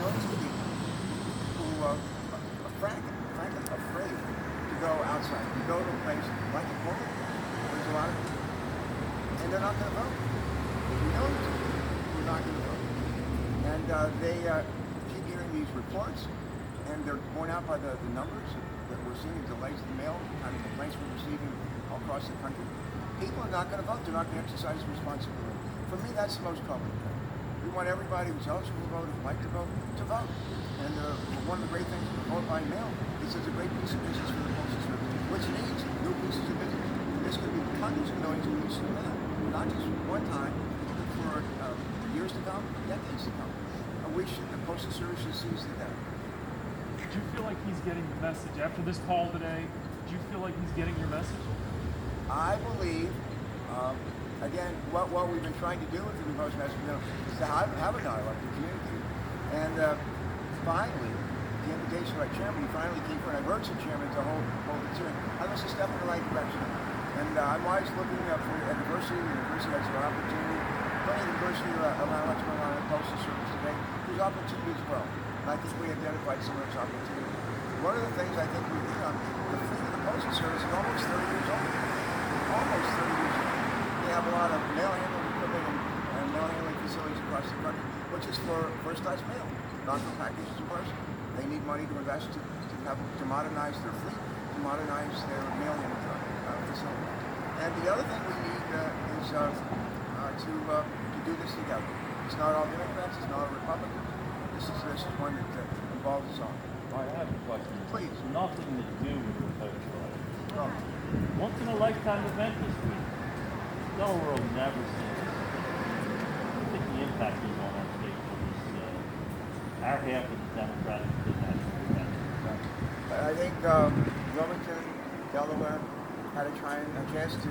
millions of people who are frankly afraid to go outside, to go to a place like a court. There's a lot of people, and they're not going to vote. Millions of people who are not going to vote. And they keep hearing these reports, and they're borne out by the numbers that we're seeing, delays in the mail, kind of complaints we're receiving all across the country. People are not going to vote. They're not going to exercise responsibility. For me, that's the most troubling thing. We want everybody who's eligible to vote, who'd like to vote. And one of the great things with vote by mail is it's a great piece of business for the Postal Service, which needs new pieces of business. There's going to be hundreds of millions of pieces of mail, not just one time, but for years to come, decades to come. And the Postal Service should seize the day. Do you feel like he's getting the message after this call today? Do you feel like he's getting your message? I believe, again, what we've been trying to do with the remote message is to have a dialogue, to communicate. And finally, the invitation by Chairman, he finally came for, and I've urged the Chairman to hold the hearing. I was a step in the right direction. And I'm always looking for adversity. The university has an opportunity. Plenty of adversity around what's going on in the Postal Service today. There's opportunity as well. And I think we identified some of those opportunities. One of the things I think we hit on, the fleet of the Postal Service is almost 30 years old. Almost 30 years old. They have a lot of mail handling equipment and mail handling facilities across the country, which is for first-class mail, not for packages and parcels. They need money to invest to modernize their fleet, to modernize their mail handling facility. And the other thing we need is to do this together. It's not all Democrats, it's not all Republicans. This is one that involves us all. I have a question. Please. It's nothing to do with the Felons Right. No. Once in a lifetime event this week. Delaware will never see this. I think the impact is on our state for this, our half of the Democratic and national convention. I think Wilmington, Delaware, had a chance to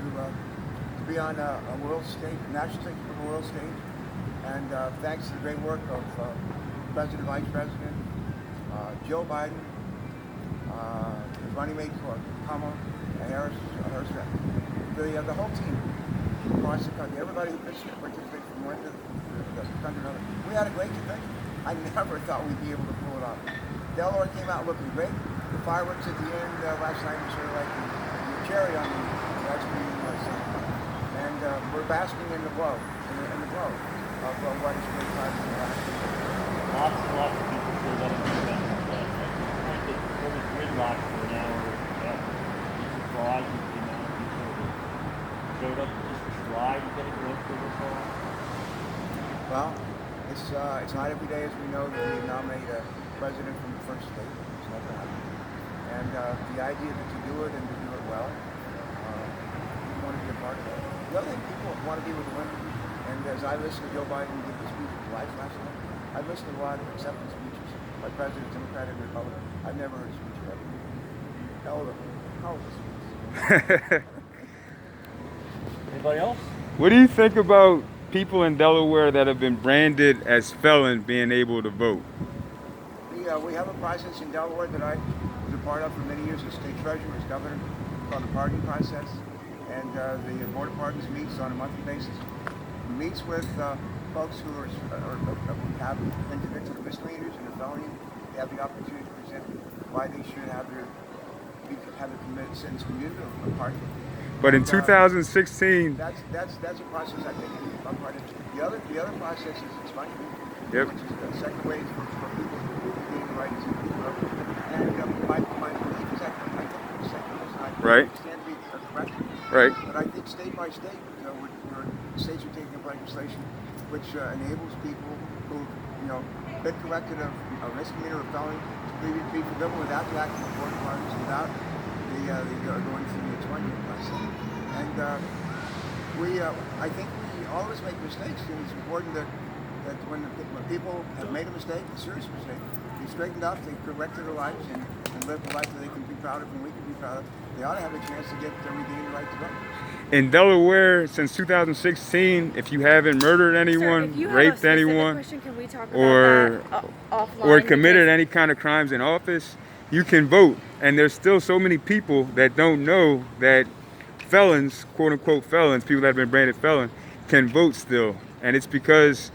be on a world stage, a national stage, a world stage, and thanks to the great work of President, Vice President, Joe Biden, his running mate Kamala Harris, the whole team across the country, everybody who participated from one to the country another. We had a great convention. I never thought we'd be able to pull it off. Delaware came out looking great. The fireworks at the end last night were sort of like the cherry on the ice cream sundae. And we're basking in the glow, in the glow of what is great time in the last year. Lots and lots of people showed up at the event today. I think that there was gridlock for an hour after. Be surprised if the amount of people that showed up to just try to get a glimpse of this all. Well, it's not every day, as we know, that we nominate a president from the first state. It's never happened. And the idea that to do it and to do it well, we want to be a part of that. The other thing, people want to be with the women. And as I listened to Joe Biden give the speech live last night, I've listened to a lot of acceptance speeches by presidents, Democratic and Republican. I've never heard a speech better. Hell of a speech. Anybody else? What do you think about people in Delaware that have been branded as felons being able to vote? We have a process in Delaware that I was a part of for many years as state treasurer, as governor, called the pardon process. And the Board of Pardons meets on a monthly basis. Meets with folks who have been convicted of misdemeanors and a felony. They have the opportunity to present why they should have their committed sentence commuted or pardoned. But in 2016, that's a process I think I'm part of. The other process is expungement, Yep. which is the second way for people who gain the right to vote. And my belief is that I think the second is not Right. stand to be correct. right? But I think state by state, states are taking up legislation which enables people who, been convicted of misdemeanor or felony to be forgiven without the act of the court pardons, without going through the 20-year process. And I think we all of us make mistakes, and it's important that when people have made a mistake, a serious mistake, they straightened up, they corrected their lives, and live a life that they can be proud of and we can be proud of. They ought to have a chance to regain the right to vote. In Delaware, since 2016, if you haven't murdered anyone, raped anyone, question, can we talk or about that, offline, or committed any kind of crimes in office, you can vote. And there's still so many people that don't know that felons, quote unquote felons, people that have been branded felon, can vote still. And it's because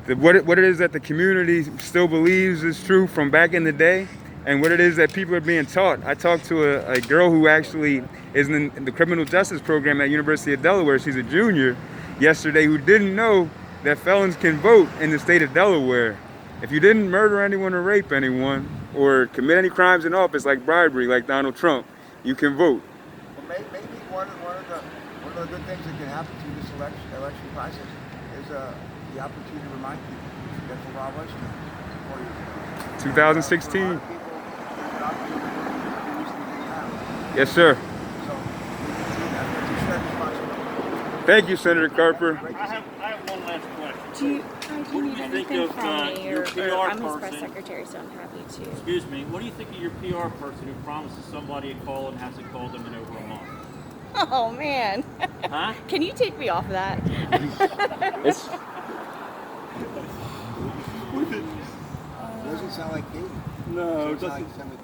what it is that the community still believes is true from back in the day, and what it is that people are being taught. I talked to a girl who actually is in the criminal justice program at University of Delaware. She's a junior yesterday, who didn't know that felons can vote in the state of Delaware. If you didn't murder anyone or rape anyone or commit any crimes in office like bribery, like Donald Trump, you can vote. Well, maybe one of the good things that can happen through this election process is the opportunity to remind people that the law was changed 4 years ago. 2016. For a lot of people, there's an opportunity to use the now. Yes, sir. So, that's a shared responsibility. Thank you, Senator Carper. I have one last question. Do you What need do you think anything of, from me? your Or PR I'm his press person? secretary, so I'm happy to. Excuse me, what do you think of your PR person who promises somebody a call and hasn't called them in over a month? Oh, man. Huh? Can you take me off of that? It's, It doesn't sound like Katie. No, It sounds like Katie.